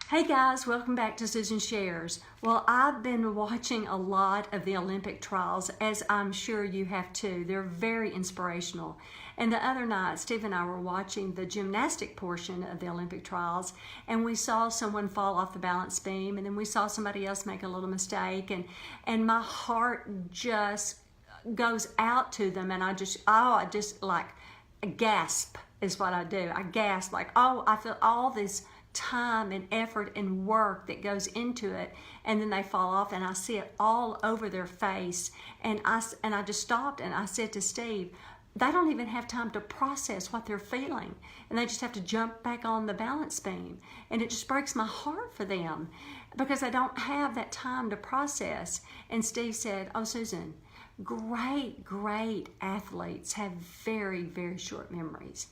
Hey guys, welcome back to Susan Shares. Well, I've been watching a lot of the Olympic trials, as I'm sure you have too. They're very inspirational. And the other night, Steve and I were watching the gymnastic portion of the Olympic trials, and we saw someone fall off the balance beam, and then we saw somebody else make a little mistake, and my heart just goes out to them, and I just like gasp is what I do. I gasp like, oh, I feel all this time and effort and work that goes into it, and then they fall off, and I see it all over their face, and I just stopped and I said to Steve, they don't even have time to process what they're feeling, and they just have to jump back on the balance beam, and it just breaks my heart for them because they don't have that time to process. And Steve said, oh, Susan, great athletes have very short memories.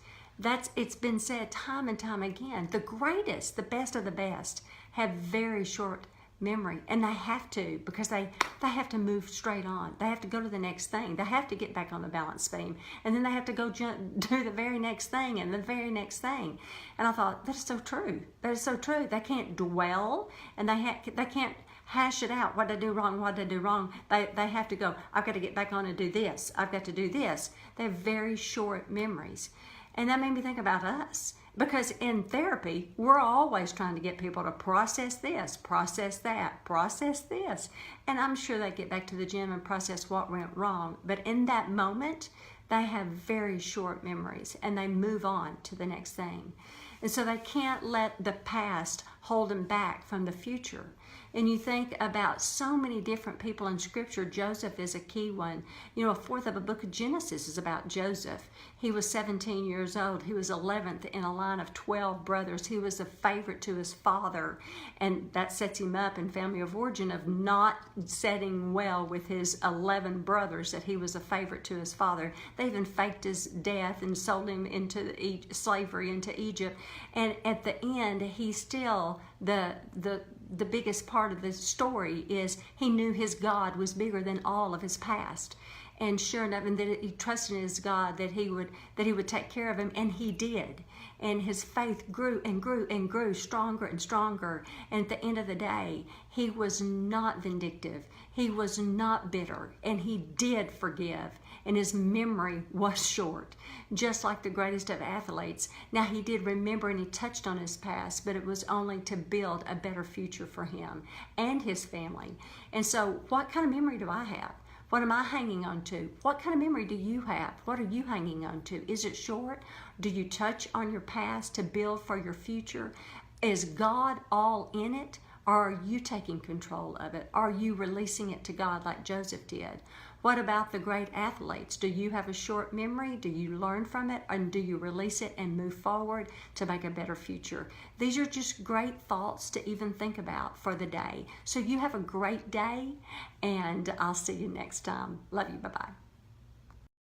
It's been said time and time again. The greatest, the best of the best, have very short memory, and they have to, because they have to move straight on. They have to go to the next thing. They have to get back on the balance beam, and then they have to go do the very next thing and the very next thing. And I thought, that is so true. That is so true. They can't dwell, and they can't hash it out. What did I do wrong? What did I do wrong? They have to go, I've got to get back on and do this. I've got to do this. They have very short memories. And that made me think about us, because in therapy, we're always trying to get people to process this, process that, process this. And I'm sure they get back to the gym and process what went wrong. But in that moment, they have very short memories, and they move on to the next thing. And so they can't let the past hold them back from the future. And you think about so many different people in Scripture. Joseph is a key one. You know, a fourth of the book of Genesis is about Joseph. He was 17 years old. He was 11th in a line of 12 brothers. He was a favorite to his father. And that sets him up in family of origin of not setting well with his 11 brothers, that he was a favorite to his father. They even faked his death and sold him into slavery into Egypt. And at the end, he's still the biggest part of the story is he knew his God was bigger than all of his past. And sure enough, and that he trusted in his God that he would take care of him, and he did. And his faith grew and grew and grew stronger and stronger. And at the end of the day, he was not vindictive. He was not bitter, and he did forgive. And his memory was short, just like the greatest of athletes. Now, he did remember, and he touched on his past, but it was only to build a better future for him and his family. And so, what kind of memory do I have? What am I hanging on to? What kind of memory do you have? What are you hanging on to? Is it short? Do you touch on your past to build for your future? Is God all in it? Or are you taking control of it? Are you releasing it to God like Joseph did? What about the great athletes? Do you have a short memory? Do you learn from it? And do you release it and move forward to make a better future? These are just great thoughts to even think about for the day. So you have a great day, and I'll see you next time. Love you. Bye-bye.